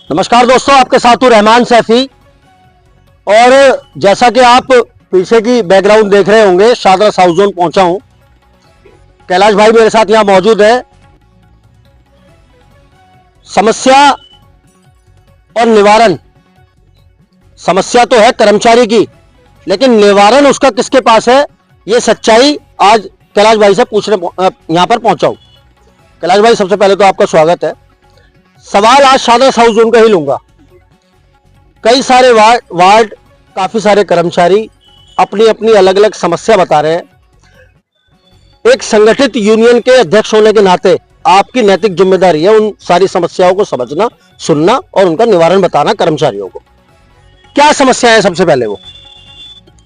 नमस्कार दोस्तों, आपके साथ हूं रहमान सैफी। और जैसा कि आप पीछे की बैकग्राउंड देख रहे होंगे, शादरा साउथ जोन पहुंचा हूं। कैलाश भाई मेरे साथ यहां मौजूद है। समस्या और निवारण, समस्या तो है कर्मचारी की, लेकिन निवारण उसका किसके पास है, ये सच्चाई आज कैलाश भाई से पूछने यहां पर पहुंचा हूं। कैलाश भाई, सबसे पहले तो आपका स्वागत है। सवाल आज शादरा साउथ जोन का ही लूंगा। कई सारे वार्ड काफी सारे कर्मचारी अपनी अपनी अलग अलग समस्या बता रहे हैं। एक संगठित यूनियन के अध्यक्ष होने के नाते आपकी नैतिक जिम्मेदारी है उन सारी समस्याओं को समझना, सुनना और उनका निवारण बताना कर्मचारियों को। क्या समस्या है सबसे पहले वो?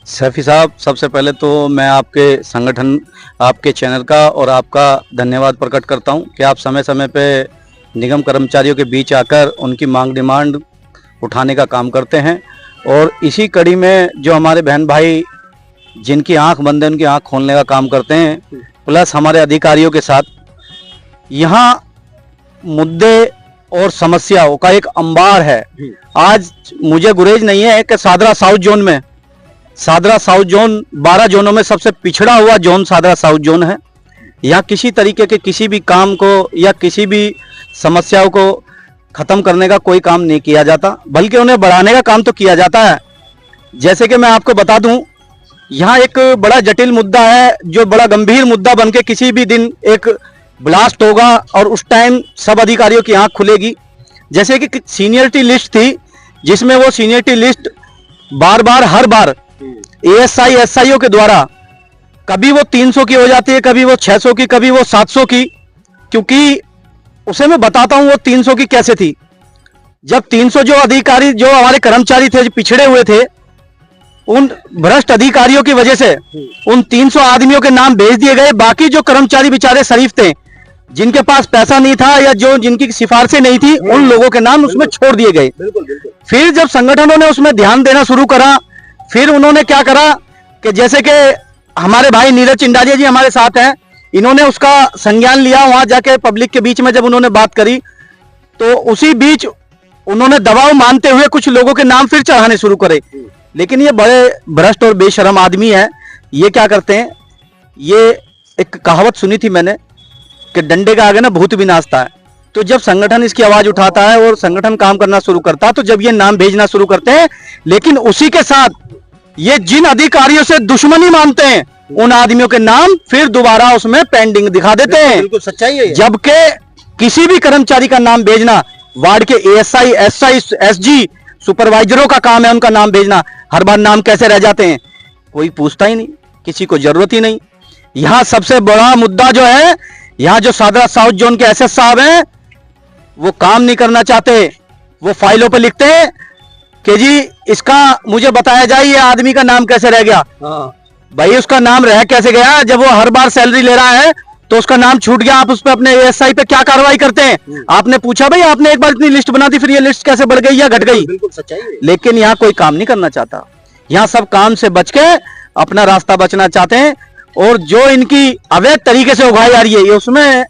सैफी साहब, सबसे पहले तो मैं आपके संगठन, आपके चैनल का और आपका धन्यवाद प्रकट करता हूं कि आप समय समय पे निगम कर्मचारियों के बीच आकर उनकी मांग डिमांड उठाने का काम करते हैं। और इसी कड़ी में जो हमारे बहन भाई जिनकी आंख बंद है उनकी आंख खोलने का काम करते हैं, प्लस हमारे अधिकारियों के साथ यहाँ मुद्दे और समस्याओं का एक अंबार है। आज मुझे गुरेज नहीं है कि सादरा साउथ जोन में, सादरा साउथ जोन 12 जोनों में सबसे पिछड़ा हुआ जोन सादरा साउथ जोन है। यहाँ किसी तरीके के किसी भी काम को या किसी भी समस्याओं को खत्म करने का कोई काम नहीं किया जाता, बल्कि उन्हें बढ़ाने का काम तो किया जाता है। जैसे कि मैं आपको बता दूं, यहाँ एक बड़ा जटिल मुद्दा है जो बड़ा गंभीर मुद्दा बनके किसी भी दिन एक ब्लास्ट होगा और उस टाइम सब अधिकारियों की आंख खुलेगी। जैसे कि सीनियरिटी लिस्ट थी, जिसमें वो सीनियरिटी लिस्ट बार बार हर बार एएसआई एसआईओ के द्वारा कभी वो 300 की हो जाती है, कभी वो 600 की, कभी वो 700 की। क्योंकि उसे मैं बताता हूं वो 300 की कैसे थी। जब 300 जो अधिकारी, जो हमारे कर्मचारी थे, जो पिछड़े हुए थे, उन भ्रष्ट अधिकारियों की वजह से उन 300 आदमियों के नाम भेज दिए गए। बाकी जो कर्मचारी बेचारे शरीफ थे, जिनके पास पैसा नहीं था या जो जिनकी सिफारिशें नहीं थी, उन लोगों के नाम उसमें छोड़ दिए गए। फिर जब संगठनों ने उसमें ध्यान देना शुरू करा, फिर उन्होंने क्या करा कि जैसे कि हमारे भाई नीरज चिंडालिया जी हमारे साथ हैं, इन्होंने उसका संज्ञान लिया। वहां जाके पब्लिक के बीच में जब उन्होंने बात करी, तो उसी बीच उन्होंने दबाव मानते हुए कुछ लोगों के नाम फिर चढ़ाने शुरू करे। लेकिन ये बड़े भ्रष्ट और बेशरम आदमी है। ये क्या करते हैं, ये एक कहावत सुनी थी मैंने कि डंडे का आगे ना भूत भी नाचता है। तो जब संगठन इसकी आवाज उठाता है और संगठन काम करना शुरू करता है, तो जब ये नाम भेजना शुरू करते हैं, लेकिन उसी के साथ ये जिन अधिकारियों से दुश्मनी मानते हैं, उन आदमियों के नाम फिर दोबारा उसमें पेंडिंग दिखा देते हैं। बिल्कुल सच्चाई है। जबकि किसी भी कर्मचारी का नाम भेजना वार्ड के एएसआई एसआई एसजी सुपरवाइजरों का काम है उनका नाम भेजना। हर बार नाम कैसे रह जाते हैं, कोई पूछता ही नहीं, किसी को जरूरत ही नहीं। यहां सबसे बड़ा मुद्दा जो है, यहां जो सादरा साउथ जोन के एसएस साहब हैं, वो काम नहीं करना चाहते। वो फाइलों पर लिखते हैं कि जी इसका मुझे बताया जाए ये आदमी का नाम कैसे रह गया। भाई उसका नाम रह कैसे गया? जब वो हर बार सैलरी ले रहा है तो उसका नाम छूट गया, आप उस पर अपने एएसआई पे क्या कार्रवाई करते हैं? आपने पूछा भाई, आपने एक बार इतनी लिस्ट बना दी, फिर ये लिस्ट कैसे बढ़ गई या घट गई? बिल्कुल सच्चाई है। लेकिन यहाँ कोई काम नहीं करना चाहता। यहाँ सब काम से बच के अपना रास्ता बचना चाहते हैं। और जो इनकी अवैध तरीके से उगाई जा रही है, ये उसमें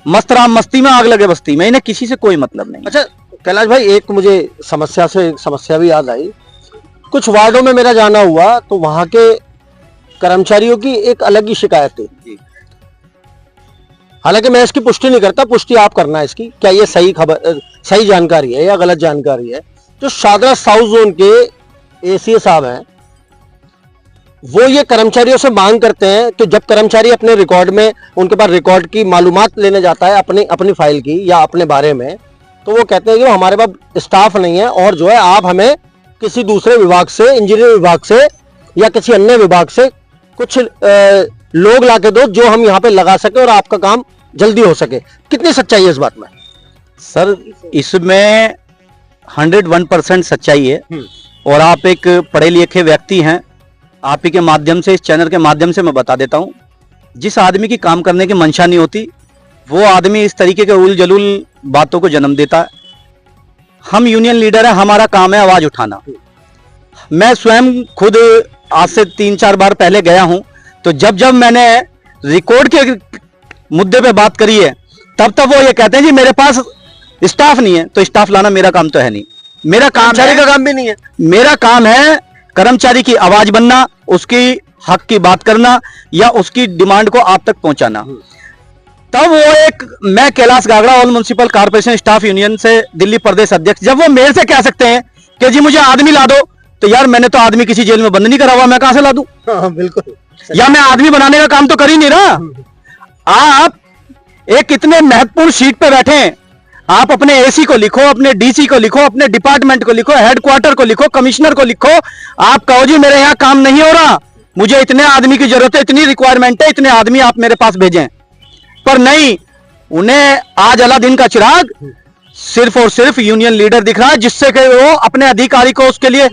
मस्त राम मस्ती में आग लगे बस्ती में, इन्हें किसी से कोई मतलब नहीं। अच्छा कैलाश भाई, एक मुझे समस्या से एक समस्या भी याद आई। कुछ वार्डों में मेरा जाना हुआ तो वहां के कर्मचारियों की एक अलग ही शिकायत थी। हालांकि मैं इसकी पुष्टि नहीं करता, पुष्टि आप करना है इसकी, क्या ये सही खबर, सही जानकारी है या गलत जानकारी है। जो शादरा साउथ जोन के एसीए साहब हैं, वो ये कर्मचारियों से मांग करते हैं कि जब कर्मचारी अपने रिकॉर्ड में, उनके पास रिकॉर्ड की मालूमात लेने जाता है अपनी फाइल की या अपने बारे में, तो वो कहते हैं कि हमारे पास स्टाफ नहीं है और जो है आप हमें किसी दूसरे विभाग से, इंजीनियरिंग विभाग से या किसी अन्य विभाग से कुछ लोग ला के दो जो हम यहाँ पे लगा सके और आपका काम जल्दी हो सके। कितनी सच्चाई है इस बात में? सर, इसमें 101% सच्चाई है। और आप एक पढ़े लिखे व्यक्ति हैं, आप ही के माध्यम से, इस चैनल के माध्यम से मैं बता देता हूं, जिस आदमी की काम करने की मंशा नहीं होती, वो आदमी इस तरीके के उल जलूल बातों को जन्म देता है। हम यूनियन लीडर है, हमारा काम है आवाज उठाना। मैं स्वयं खुद आज से 3-4 बार पहले गया हूं, तो जब जब मैंने रिकॉर्ड के मुद्दे पे बात करी है, तब तब वो ये कहते हैं जी मेरे पास स्टाफ नहीं है तो स्टाफ लाना मेरा काम तो है नहीं। मेरा काम कर्मचारी का काम भी नहीं है। मेरा काम है कर्मचारी की आवाज बनना, उसकी हक की बात करना या उसकी डिमांड को आप तक पहुंचाना। तब वो एक, मैं Kailash Gagda all municipal corporation staff union से दिल्ली प्रदेश अध्यक्ष, जब वो मेरे से कह सकते हैं कि जी मुझे आदमी ला दो, तो यार मैंने तो आदमी किसी जेल में बंद नहीं करा हुआ, मैं कहां से ला दूं? हाँ, बिल्कुल। या मैं आदमी बनाने का काम तो कर ही नहीं रहा। आप एक इतने महत्वपूर्ण सीट पे बैठे हैं, आप अपने एसी को लिखो, अपने डीसी को लिखो, अपने डिपार्टमेंट को लिखो, हेडक्वार्टर को लिखो, कमिश्नर को लिखो, आप कहो जी मेरे यहां काम नहीं हो रहा, मुझे इतने आदमी की जरूरत है, इतनी रिक्वायरमेंट है, इतने आदमी आप मेरे पास भेजें। पर नहीं, उन्हें आज अलादीन का चिराग सिर्फ और सिर्फ यूनियन लीडर दिख रहा है, जिससे कि वो अपने अधिकारी को उसके लिए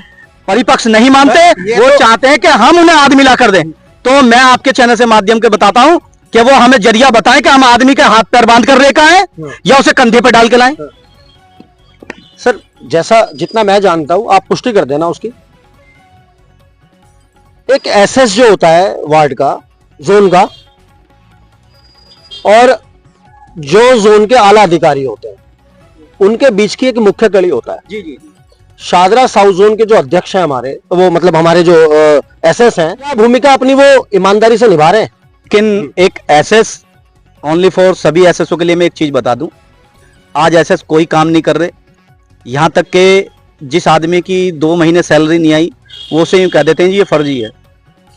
परिपक्ष नहीं मानते। वो चाहते हैं कि हम उन्हें आदमी ला कर दें। तो मैं आपके चैनल से माध्यम के बताता हूं कि वो हमें जरिया बताएं कि हम आदमी के हाथ पैर बांध कर रेखा है या उसे कंधे पे डाल के लाएं। सर, जैसा जितना मैं जानता हूं, आप पुष्टि कर देना उसकी। एक एसएस जो होता है वार्ड का, जोन का, और जो जोन के आला अधिकारी होते हैं, उनके बीच की एक मुख्य कड़ी होता है। जी जी। शादरा साउथ जोन के जो अध्यक्ष हैं हमारे, वो मतलब हमारे जो एसएस हैं, क्या भूमिका अपनी वो ईमानदारी से निभा रहे हैं? लेकिन एक एसएस ओनली फॉर सभी एसएसओ के लिए मैं एक चीज बता दूं, आज एसएस कोई काम नहीं कर रहे। यहां तक के जिस आदमी की 2 महीने सैलरी नहीं आई, वो उसे यूं कह देते हैं जी ये फर्जी है,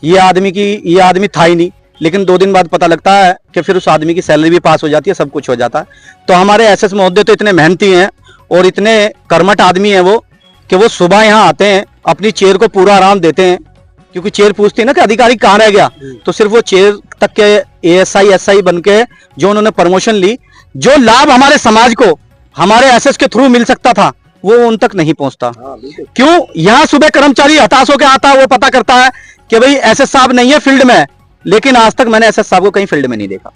ये आदमी था ही नहीं। लेकिन 2 दिन बाद पता लगता है कि फिर उस आदमी की सैलरी भी पास हो जाती है, सब कुछ हो जाता है। तो हमारे एसएस महोदय तो इतने मेहनती हैं और इतने कर्मठ आदमी हैं वो, कि वो सुबह यहाँ आते हैं, अपनी चेयर को पूरा आराम देते हैं, क्योंकि चेयर पूछती है ना कि अधिकारी कहाँ रह गया, तो सिर्फ वो चेयर तक के एएसआई एसआई बन के जो उन्होंने प्रमोशन ली, जो लाभ हमारे समाज को हमारे एसएस के थ्रू मिल सकता था, वो उन तक नहीं पहुंचता। क्यों? यहाँ सुबह कर्मचारी हताश होकर आता है, वो पता करता है कि भाई एसएस साहब नहीं है, फील्ड में है। लेकिन आज तक मैंने एसएस साहब को कहीं फील्ड में नहीं देखा।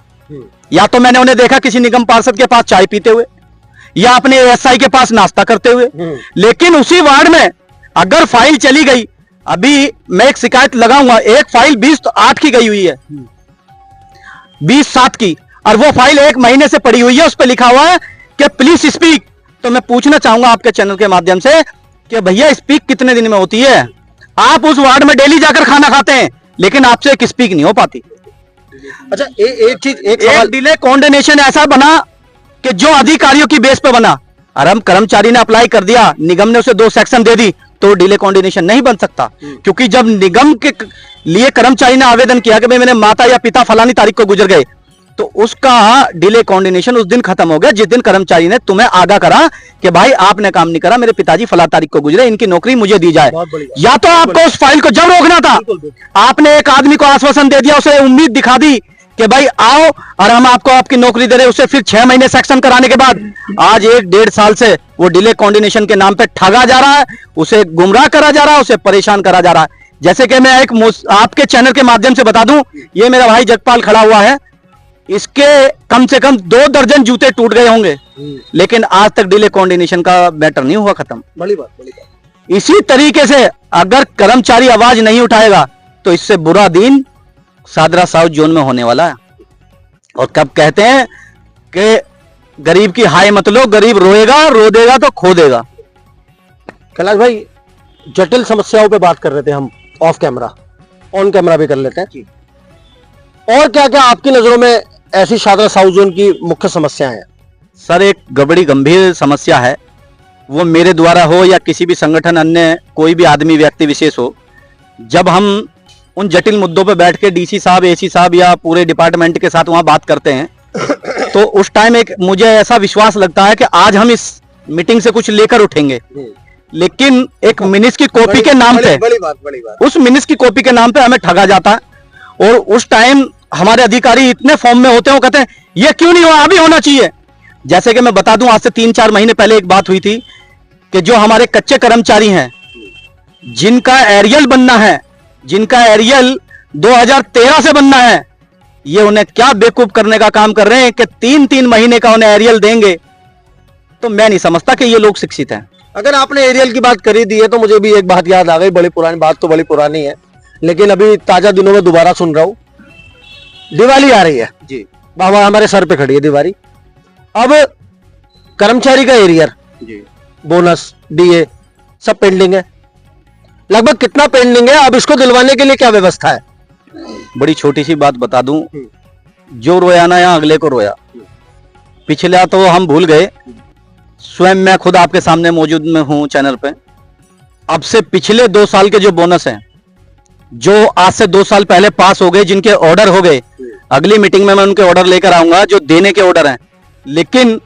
या तो मैंने उन्हें देखा किसी निगम पार्षद के पास चाय पीते हुए, या अपने एएसआई के पास नाश्ता करते हुए। लेकिन उसी वार्ड में अगर फाइल चली गई, अभी मैं एक शिकायत लगाऊंगा, एक फाइल 20/8 की गई हुई है, 20/7 की, और वो फाइल 1 महीने से पड़ी हुई है, उस पर लिखा हुआ है कि प्लीज स्पीक। तो मैं पूछना चाहूंगा आपके चैनल के माध्यम से कि भैया स्पीक कितने दिन में होती है? आप उस वार्ड में डेली जाकर खाना खाते हैं, लेकिन आपसे एक स्पीक नहीं हो पाती। अच्छा, एक चीज, एक सवाल। डिले कॉन्डेनेशन ऐसा बना कि जो अधिकारियों की बेस पे बना, और हम कर्मचारी ने अप्लाई कर दिया, निगम ने उसे 2 सेक्शन दे दी, तो डिले कॉन्डेनेशन नहीं बन सकता। क्योंकि जब निगम के लिए कर्मचारी ने आवेदन किया कि भाई मेरे माता या पिता फलानी तारीख को गुजर गए, तो उसका डिले कॉन्डेनेशन उस दिन खत्म हो गया जिस दिन कर्मचारी ने तुम्हें आगाह करा कि भाई आपने काम नहीं करा, मेरे पिताजी फला तारीख को गुजरे, इनकी नौकरी मुझे दी जाए। या तो आपको उस फाइल को जब रोकना था, आपने एक आदमी को आश्वासन दे दिया, उसे उम्मीद दिखा दी कि भाई आओ और हम आपको आपकी नौकरी दे रहे, उसे फिर 6 महीने सेक्शन कराने के बाद आज 1-1.5 साल से वो डिले कॉन्डेनेशन के नाम पे ठगा जा रहा है, उसे गुमराह करा जा रहा है, उसे परेशान करा जा रहा है। जैसे कि मैं एक आपके चैनल के माध्यम से बता दूं, ये मेरा भाई जगपाल खड़ा हुआ है, इसके कम से कम 2 दर्जन जूते टूट गए होंगे, लेकिन आज तक डिले कॉन्डेनेशन का मैटर नहीं हुआ खत्म। बड़ी बात। इसी तरीके से अगर कर्मचारी आवाज नहीं उठाएगा तो इससे बुरा दिन शादरा साउथ जोन में होने वाला है। और कब कहते हैं कि गरीब की हाय मत लो, गरीब रोएगा, रो देगा तो खो देगा। कैलाश भाई, जटिल समस्याओं पे बात कर रहे थे हम ऑफ कैमरा, ऑन कैमरा भी कर लेते हैं। और क्या क्या आपकी नजरों में ऐसी शादरा साउथ जोन की मुख्य समस्याएं हैं? सर, एक बड़ी गंभीर समस्या है, वो मेरे द्वारा हो या किसी भी संगठन, अन्य कोई भी आदमी व्यक्ति विशेष हो, जब हम उन जटिल मुद्दों पे बैठ के डीसी साहब, एसी साहब या पूरे डिपार्टमेंट के साथ वहां बात करते हैं, तो उस टाइम एक मुझे ऐसा विश्वास लगता है कि आज हम इस मीटिंग से कुछ लेकर उठेंगे, लेकिन एक मिनिट्स की कॉपी के नाम पे, बड़ी बात, उस मिनिट्स की कॉपी के नाम पे हमें ठगा जाता है। और उस टाइम हमारे अधिकारी इतने फॉर्म में होते हैं, वो कहते हैं ये क्यों नहीं हुआ, अभी होना चाहिए। जैसे कि मैं बता दूं, आज से 3-4 महीने पहले एक बात हुई थी कि जो हमारे कच्चे कर्मचारी हैं, जिनका एरियल बनना है, जिनका एरियल 2013 से बनना है, ये उन्हें क्या बेवकूफ करने का काम कर रहे हैं कि 3-3 महीने का उन्हें एरियल देंगे। तो मैं नहीं समझता कि ये लोग शिक्षित हैं। अगर आपने एरियल की बात करी दी है तो मुझे भी एक बात याद आ गई, बड़ी पुरानी बात, तो बड़ी पुरानी है, लेकिन अभी ताजा दिनों में दोबारा सुन रहा हूं। दिवाली आ रही है जी, हमारे सर पे खड़ी है दिवाली। अब कर्मचारी का एरियर, जी बोनस, डीए सब पेंडिंग है। लगभग कितना पेंडिंग है? अब इसको दिलवाने के लिए क्या व्यवस्था है? बड़ी छोटी सी बात बता दूं, जो रोया ना यहाँ अगले को रोया। पिछला तो हम भूल गए, स्वयं मैं खुद आपके सामने मौजूद में हूं चैनल पे। अब से पिछले 2 साल के जो बोनस हैं, जो आज से 2 साल पहले पास हो गए, जिनके ऑर्डर हो गए, अगली मीटिंग में मैं उनके ऑर्डर लेकर आऊंगा जो देने के ऑर्डर हैं, लेकिन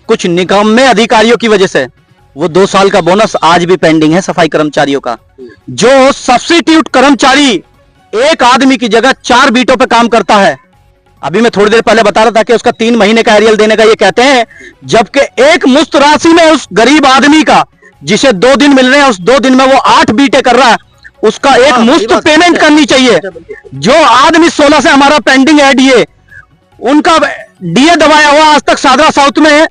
कुछ निकम्मे अधिकारियों की वजह से वो 2 साल का बोनस आज भी पेंडिंग है सफाई कर्मचारियों का। जो सब्स्टिट्यूट कर्मचारी एक आदमी की जगह 4 बीटों पे काम करता है, अभी मैं थोड़ी देर पहले बता रहा था कि उसका 3 महीने का एरियल देने का ये कहते हैं, जबकि एक मुश्त राशि में उस गरीब आदमी का, जिसे 2 दिन मिल रहे हैं, उस 2 दिन में वो 8 बीटे कर रहा है, उसका एक मुफ्त पेमेंट करनी चाहिए। जो आदमी 16 से हमारा पेंडिंग है डीए, उनका डीए दबाया हुआ आज तक सादरा साउथ में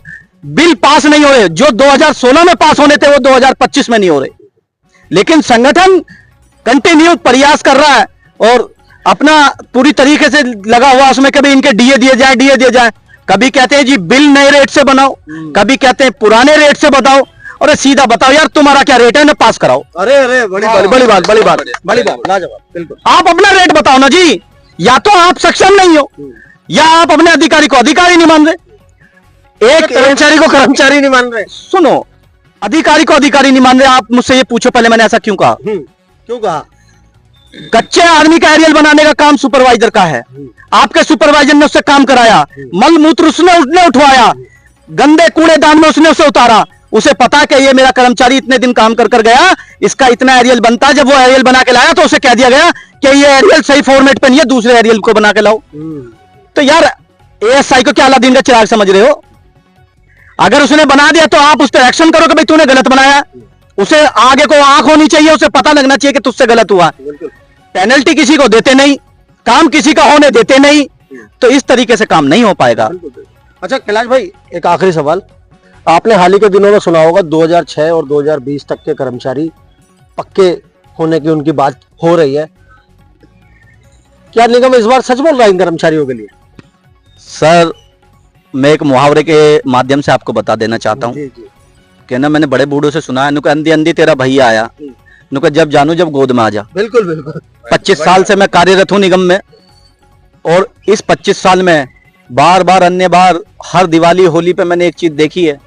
बिल पास नहीं हो रहे। जो 2016 में पास होने थे वो 2025 में नहीं हो रहे। लेकिन संगठन कंटिन्यू प्रयास कर रहा है और अपना पूरी तरीके से लगा हुआ उसमें, कभी इनके डीए दिए जाए, कभी कहते हैं जी बिल नए रेट से बनाओ, कभी कहते हैं पुराने रेट से बताओ। और सीधा बताओ यार तुम्हारा क्या रेट है ना, पास कराओ। अरे बड़ी बात, लाजवाब, बिल्कुल। आप अपना रेट बताओ ना जी। या तो आप सक्षम नहीं हो, या आप अपने अधिकारी को अधिकारी नहीं मान रहे। एक कर्मचारी को कर्मचारी नहीं मान रहे। सुनो, अधिकारी को अधिकारी नहीं मान रहे। आप मुझसे ये पूछो पहले मैंने ऐसा क्यों कहा? क्यों कहा? कच्चे आदमी का एरियल बनाने का काम सुपरवाइजर का है। आपके सुपरवाइजर ने उससे काम कराया, मल मूत्र उसने उठवाया, गंदे कूड़ेदान में उसने उसे उतारा। उसे पता कि ये मेरा कर्मचारी इतने दिन काम कर गया, इसका इतना एरियल बनता है। जब वो एरियल बना के लाया तो उसे कह दिया गया कि ये एरियल सही फॉर्मेट पे नहीं है, दूसरे एरियल को बना के लाओ। तो यार एएसआई को क्या अलादीन का चिराग समझ रहे हो? अगर उसने बना दिया तो आप उस पर एक्शन करो कि भाई तूने गलत बनाया। उसे आगे को आंख होनी चाहिए, उसे पता लगना चाहिए कि तुझसे गलत हुआ। पेनल्टी किसी को देते नहीं, काम किसी का होने देते नहीं, तो इस तरीके से काम नहीं हो पाएगा। अच्छा कैलाश भाई, एक आखिरी सवाल। आपने हाल ही के दिनों में सुना होगा 2006 और 2020 तक के कर्मचारी पक्के होने की उनकी बात हो रही है। क्या निगम इस बार सच बोल रहा है इन कर्मचारियों के लिए? सर, मैं एक मुहावरे के माध्यम से आपको बता देना चाहता हूँ कि ना, मैंने बड़े बूढ़ों से सुना है, नुका अंधी अंधी तेरा भैया आया, नुका जब जानू जब गोद में आ जा। बिल्कुल 25 साल से मैं कार्यरत हूँ निगम में, और इस 25 साल में बार बार अन्य बार हर दिवाली होली पे मैंने एक चीज देखी है,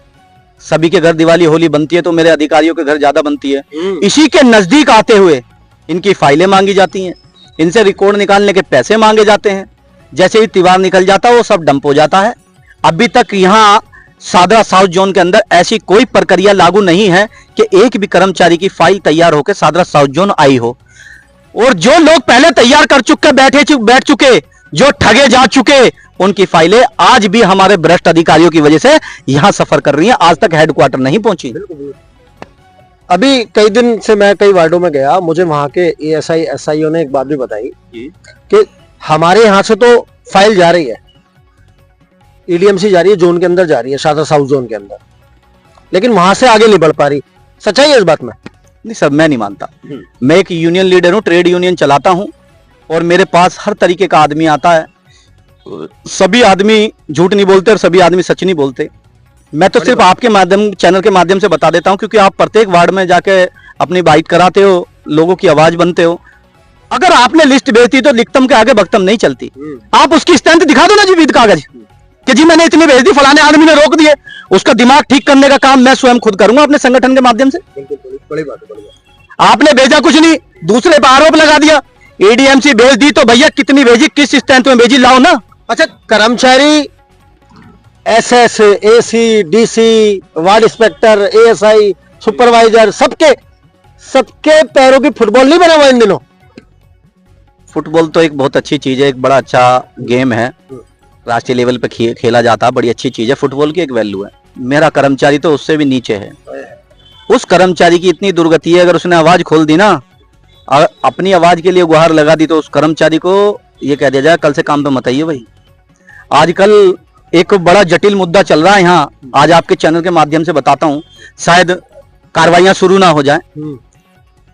सभी के घर दिवाली होली बनती है तो मेरे अधिकारियों के घर ज्यादा बनती है। इसी के नजदीक आते हुए इनकी फाइलें मांगी जाती हैं, इनसे रिकॉर्ड निकालने के पैसे मांगे जाते हैं। जैसे ही त्योहार निकल जाता है वो सब डंप हो जाता है। अभी तक यहाँ सादरा साउथ जोन के अंदर ऐसी कोई प्रक्रिया लागू नहीं है कि एक भी कर्मचारी की फाइल तैयार होकर सादरा साउथ जोन आई हो। और जो लोग पहले तैयार कर चुके बैठ चुके, जो ठगे जा चुके, उनकी फाइलें आज भी हमारे भ्रष्ट अधिकारियों की वजह से यहां सफर कर रही हैं, आज तक हेडक्वार्टर नहीं पहुंची। अभी कई दिन से मैं कई वार्डों में गया, मुझे वहां के एएसआई एसआईओ ने एक बात भी बताई कि हमारे यहां से तो फाइल जा रही है, ईडीएमसी जा रही है, जोन के अंदर जा रही है, सादरा साउथ जोन के अंदर, लेकिन वहां से आगे नहीं बढ़ पा रही। सच्चाई है इस बात में? नहीं सर, मैं नहीं मानता। मैं एक यूनियन लीडर हूं, ट्रेड यूनियन चलाता हूं, और मेरे पास हर तरीके का आदमी आता है। सभी आदमी झूठ नहीं बोलते और सभी आदमी सच नहीं बोलते। मैं तो सिर्फ आपके माध्यम, चैनल के माध्यम से बता देता हूं, क्योंकि आप प्रत्येक वार्ड में जाके अपनी बाइट कराते हो, लोगों की आवाज बनते हो। अगर आपने लिस्ट भेजी तो लिखतम के आगे बख्तम नहीं चलती। आप उसकी स्ट्रेंथ दिखा दो ना जी, विद कागज, कि जी मैंने इतनी भेज दी, फलाने आदमी ने रोक दिए। उसका दिमाग ठीक करने का काम मैं स्वयं खुद करूंगा अपने संगठन के माध्यम से। बड़ी बात। आपने भेजा कुछ नहीं, दूसरे पर आरोप लगा दिया। एडीएमसी भेज दी तो भैया कितनी भेजी, किस स्ट्रेंथ में भेजी, लाओ ना। अच्छा, कर्मचारी SS, AC, DC, ward inspector, ASI, supervisor, सबके पैरों की फुटबॉल नहीं बना हुआ इन दिनों? फुटबॉल तो एक बहुत अच्छी चीज है, एक बड़ा अच्छा गेम है, राष्ट्रीय लेवल पे खेला जाता है, बड़ी अच्छी चीज है। फुटबॉल की एक वैल्यू है। मेरा कर्मचारी तो उससे भी नीचे है। उस कर्मचारी की इतनी दुर्गति है, अगर उसने आवाज खोल दी ना, अपनी आवाज के लिए गुहार लगा दी, तो उस कर्मचारी को ये कह दिया जाए कल से काम पे मत आइए भाई। आजकल एक बड़ा जटिल मुद्दा चल रहा है यहाँ, आज आपके चैनल के माध्यम से बताता हूँ, शायद कार्रवाइयां शुरू ना हो जाए।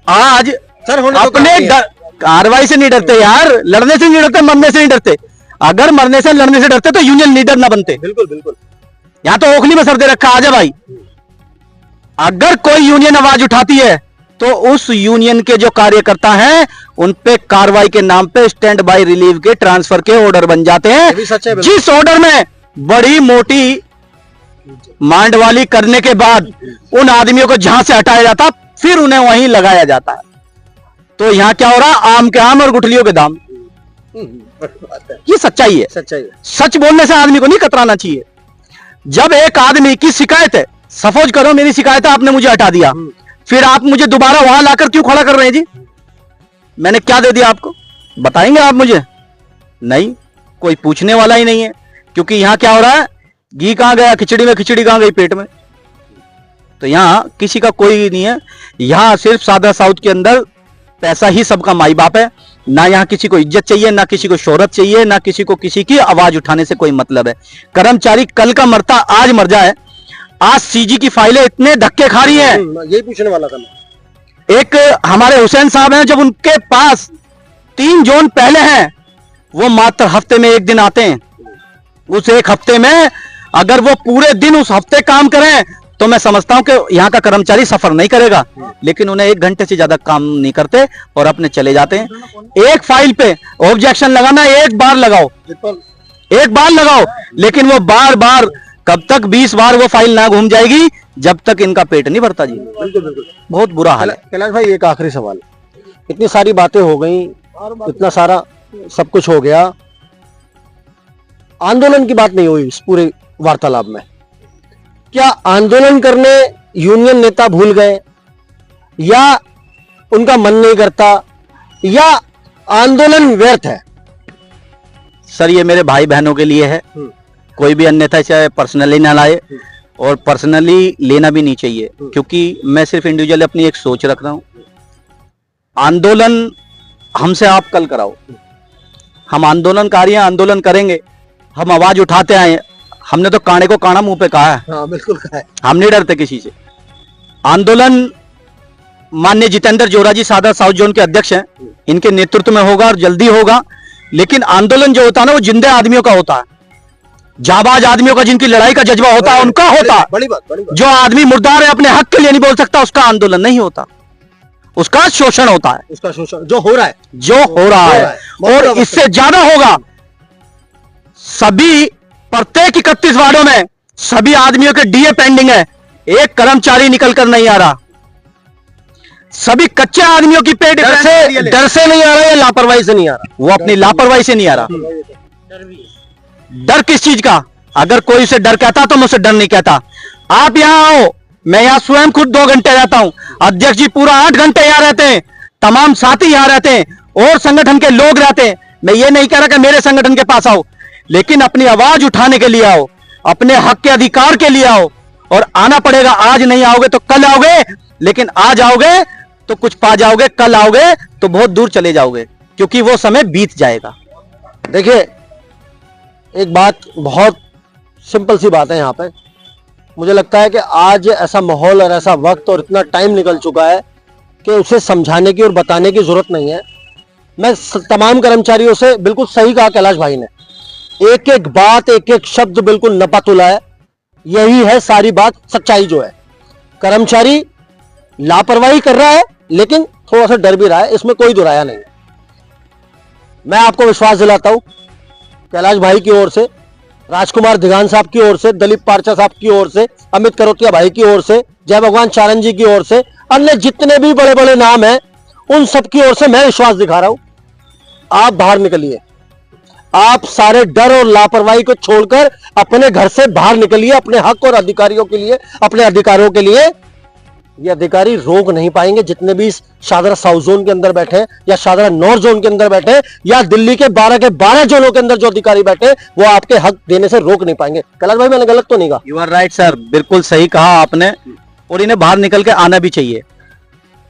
आज सर अपने कार्रवाई से नहीं डरते यार, लड़ने से नहीं डरते, मरने से नहीं डरते। अगर मरने से लड़ने से डरते तो यूनियन लीडर ना बनते। बिल्कुल। यहां तो ओखली में सर दे रखा। आजा भाई, अगर कोई यूनियन आवाज उठाती है तो उस यूनियन के जो कार्यकर्ता हैं उन पे कार्रवाई के नाम पे स्टैंड बाय रिलीव के ट्रांसफर के ऑर्डर बन जाते हैं, जिस ऑर्डर में बड़ी मोटी मांड वाली करने के बाद उन आदमियों को जहां से हटाया जाता फिर उन्हें वहीं लगाया जाता है। तो यहां क्या हो रहा, आम के आम और गुठलियों के दाम। ये सच्चाई है। सच बोलने से आदमी को नहीं कतराना चाहिए। जब एक आदमी की शिकायत है, सपोज करो मेरी शिकायत है, आपने मुझे हटा दिया, फिर आप मुझे दोबारा वहां लाकर क्यों खड़ा कर रहे हैं जी? मैंने क्या दे दिया आपको, बताएंगे आप मुझे? नहीं, कोई पूछने वाला ही नहीं है। क्योंकि यहां क्या हो रहा है, घी कहां गया खिचड़ी में, खिचड़ी कहां गई पेट में। तो यहां किसी का कोई नहीं है। यहां सिर्फ सादा साउथ के अंदर पैसा ही सबका माई बाप है। ना यहां किसी को इज्जत चाहिए, ना किसी को शोहरत चाहिए, ना किसी को किसी की आवाज उठाने से कोई मतलब है। कर्मचारी कल का मरता आज मर जाए। आज सीजी की फाइलें इतने धक्के खा रही हैं, यही पूछने वाला था मैं। एक हमारे हुसैन साहब हैं, जब उनके पास 3 जोन पहले हैं, वो मात्र हफ्ते में 1 दिन आते हैं। उस एक हफ्ते में अगर वो पूरे दिन उस हफ्ते काम करें तो मैं समझता हूं कि यहां का कर्मचारी सफर नहीं करेगा। लेकिन उन्हें 1 घंटे से ज्यादा काम नहीं करते और अपने चले जाते हैं। एक फाइल पे ऑब्जेक्शन लगाना एक बार लगाओ, एक बार लगाओ, लेकिन वो बार बार कब तक 20 बार वो फाइल ना घूम जाएगी जब तक इनका पेट नहीं भरता जी। बिल्कुल बहुत बुरा हाल है। कैलाश भाई, एक आखिरी सवाल, इतनी सारी बातें हो गई, इतना सारा सब कुछ हो गया, आंदोलन की बात नहीं हुई इस पूरे वार्तालाप में। क्या आंदोलन करने यूनियन नेता भूल गए, या उनका मन नहीं करता, या आंदोलन व्यर्थ है? सर ये मेरे भाई बहनों के लिए है, कोई भी अन्यथा चाहे पर्सनली ना लाए, और पर्सनली लेना भी नहीं चाहिए। क्योंकि मैं सिर्फ इंडिविजुअली अपनी एक सोच रख रहा हूं। आंदोलन हमसे आप कल कराओ, हम आंदोलनकारी हैं, आंदोलन करेंगे, हम आवाज उठाते आए। हमने तो काने को काना मुंह पे कहा है। हाँ, बिल्कुल कहा है। हम नहीं डरते किसी से। आंदोलन माननीय जितेंद्र जोरा जी सादा साउथ जोन के अध्यक्ष हैं, इनके नेतृत्व में होगा और जल्दी होगा। लेकिन आंदोलन जो होता है ना, वो जिंदे आदमियों का होता है, जाबाज आदमियों का, जिनकी लड़ाई का जज्बा होता है, उनका होता है। बड़ी बात। जो आदमी मुर्दार है, अपने हक के लिए नहीं बोल सकता, उसका आंदोलन नहीं होता, उसका शोषण होता है। उसका शोषण जो हो रहा है, और इससे ज्यादा होगा। सभी प्रत्येक 31 वार्डों में सभी आदमियों के डीए पेंडिंग है, एक कर्मचारी निकल कर नहीं आ रहा। सभी कच्चे आदमियों की पेट डर से नहीं आ रहा है, लापरवाही से नहीं आ रहा, वो अपनी लापरवाही से नहीं आ रहा। डर किस चीज का? अगर कोई उसे डर कहता तो मैं उसे डर नहीं कहता। आप यहां आओ, मैं यहां स्वयं खुद 2 घंटे रहता हूं, अध्यक्ष जी पूरा 8 घंटे यहां रहते हैं, तमाम साथी यहां रहते हैं, और संगठन के लोग रहते हैं। मैं ये नहीं कह रहा कि मेरे संगठन के पास आओ, लेकिन अपनी आवाज उठाने के लिए आओ, अपने हक के अधिकार के लिए आओ। और आना पड़ेगा, आज नहीं आओगे तो कल आओगे, लेकिन आज आओगे तो कुछ पा जाओगे, कल आओगे तो बहुत दूर चले जाओगे, क्योंकि वो समय बीत जाएगा। देखिए, एक बात बहुत सिंपल सी बात है यहाँ पे। मुझे लगता है कि आज ऐसा माहौल और ऐसा वक्त और इतना टाइम निकल चुका है कि उसे समझाने की और बताने की जरूरत नहीं है। मैं तमाम कर्मचारियों से, बिल्कुल सही कहा कैलाश भाई ने, एक एक बात, एक एक शब्द बिल्कुल नपा तुला है। यही है सारी बात, सच्चाई जो है। कर्मचारी लापरवाही कर रहा है, लेकिन थोड़ा सा डर भी रहा है, इसमें कोई दुराया नहीं है। मैं आपको विश्वास दिलाता हूं, कैलाश भाई की ओर से, राजकुमार दिगान साहब की ओर से, दिलीप पारचा साहब की ओर से, अमित करोतिया भाई की ओर से, जय भगवान चारण जी की ओर से, अन्य जितने भी बड़े बड़े नाम हैं, उन सब की ओर से मैं विश्वास दिखा रहा हूं। आप बाहर निकलिए, आप सारे डर और लापरवाही को छोड़कर अपने घर से बाहर निकलिए, अपने हक और अधिकारियों के लिए, अपने अधिकारों के लिए। ये अधिकारी रोक नहीं पाएंगे, जितने भी शाहदरा साउथ जोन के अंदर बैठे हैं, या शाहदरा नॉर्थ जोन के अंदर बैठे हैं, या दिल्ली के 12 के 12 जोनों के अंदर जो अधिकारी बैठे, वो आपके हक देने से रोक नहीं पाएंगे। कैलाश भाई, मैंने गलत तो नहीं कहा? यू आर राइट सर, बिल्कुल सही कहा आपने। और इन्हें बाहर निकल के आना भी चाहिए।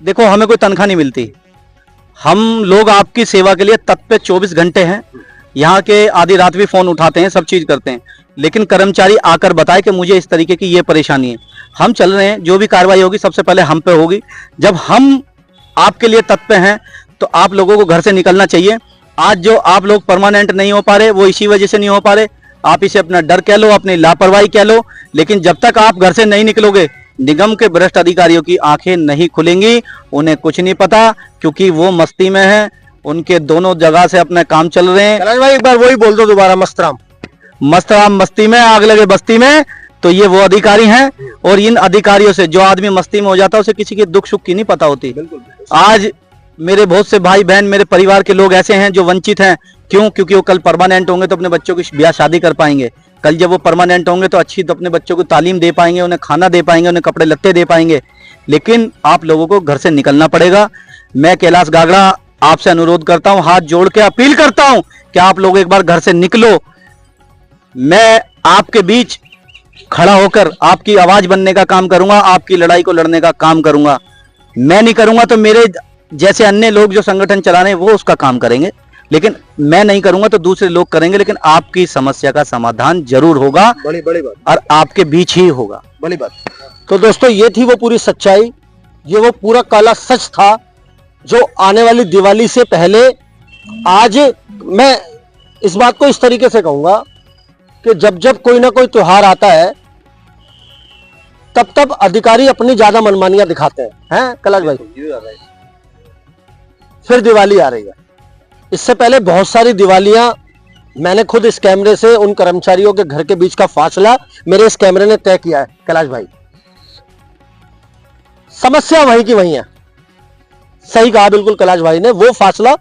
देखो, हमें कोई तनख्वाह नहीं मिलती, हम लोग आपकी सेवा के लिए तत्पर 24 घंटे हैं। यहाँ के आधी रात भी फोन उठाते हैं, सब चीज करते हैं, लेकिन कर्मचारी आकर बताए कि मुझे इस तरीके की ये परेशानी है। हम चल रहे हैं, जो भी कार्रवाई होगी सबसे पहले हम पे होगी। जब हम आपके लिए तत्पर हैं तो आप लोगों को घर से निकलना चाहिए। आज जो आप लोग परमानेंट नहीं हो पा रहे, वो इसी वजह से नहीं हो पा रहे। आप इसे अपना डर कह लो, अपनी लापरवाही कह लो, लेकिन जब तक आप घर से नहीं निकलोगे निगम के भ्रष्ट अधिकारियों की आंखें नहीं खुलेंगी। उन्हें कुछ नहीं पता, क्योंकि वो मस्ती में है, उनके दोनों जगह से अपने काम चल रहे हैं। कैलाश भाई एक बार वही बोल दो दोबारा, मस्तराम। मस्तराम मस्ती में, आग लगे बस्ती में। तो ये वो अधिकारी हैं, और इन अधिकारियों से जो आदमी मस्ती में हो जाता है उसे किसी के दुख सुख की नहीं पता होती। आज मेरे बहुत से भाई बहन, मेरे परिवार के लोग ऐसे हैं जो वंचित हैं। क्यों? क्योंकि वो कल परमानेंट होंगे तो अपने बच्चों की ब्याह शादी कर पाएंगे। कल जब वो परमानेंट होंगे तो अच्छी तो अपने बच्चों को तालीम दे पाएंगे, उन्हें खाना दे पाएंगे, उन्हें कपड़े लत्ते दे पाएंगे। लेकिन आप लोगों को घर से निकलना पड़ेगा। मैं कैलाश गागड़ा आपसे अनुरोध करता हूं, हाथ जोड़ के अपील करता हूं कि आप लोग एक बार घर से निकलो। मैं आपके बीच खड़ा होकर आपकी आवाज बनने का काम करूंगा, आपकी लड़ाई को लड़ने का काम करूंगा। मैं नहीं करूंगा तो मेरे जैसे अन्य लोग जो संगठन चला रहे हैं वो उसका काम करेंगे, लेकिन मैं नहीं करूंगा तो दूसरे लोग करेंगे। लेकिन आपकी समस्या का समाधान जरूर होगा, बड़ी बात, और आपके बीच ही होगा। बड़ी बात। तो दोस्तों ये थी वो पूरी सच्चाई, ये वो पूरा काला सच था जो आने वाली दिवाली से पहले, आज मैं इस बात को इस तरीके से कहूंगा कि जब जब कोई ना कोई त्योहार आता है तब तब अधिकारी अपनी ज्यादा मनमानियां दिखाते हैं कैलाश भाई। फिर दिवाली आ रही है, इससे पहले बहुत सारी दिवालियां मैंने खुद इस कैमरे से उन कर्मचारियों के घर के बीच का फासला मेरे इस कैमरे ने तय किया है कैलाश भाई। समस्या वहीं की वहीं है, सही कहा बिल्कुल कैलाश भाई ने। वो फासला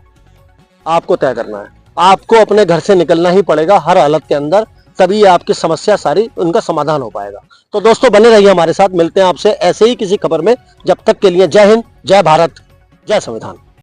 आपको तय करना है, आपको अपने घर से निकलना ही पड़ेगा हर हालत के अंदर, तभी आपकी समस्या सारी उनका समाधान हो पाएगा। तो दोस्तों बने रहिए हमारे साथ, मिलते हैं आपसे ऐसे ही किसी खबर में। जब तक के लिए जय हिंद, जय भारत, जय संविधान।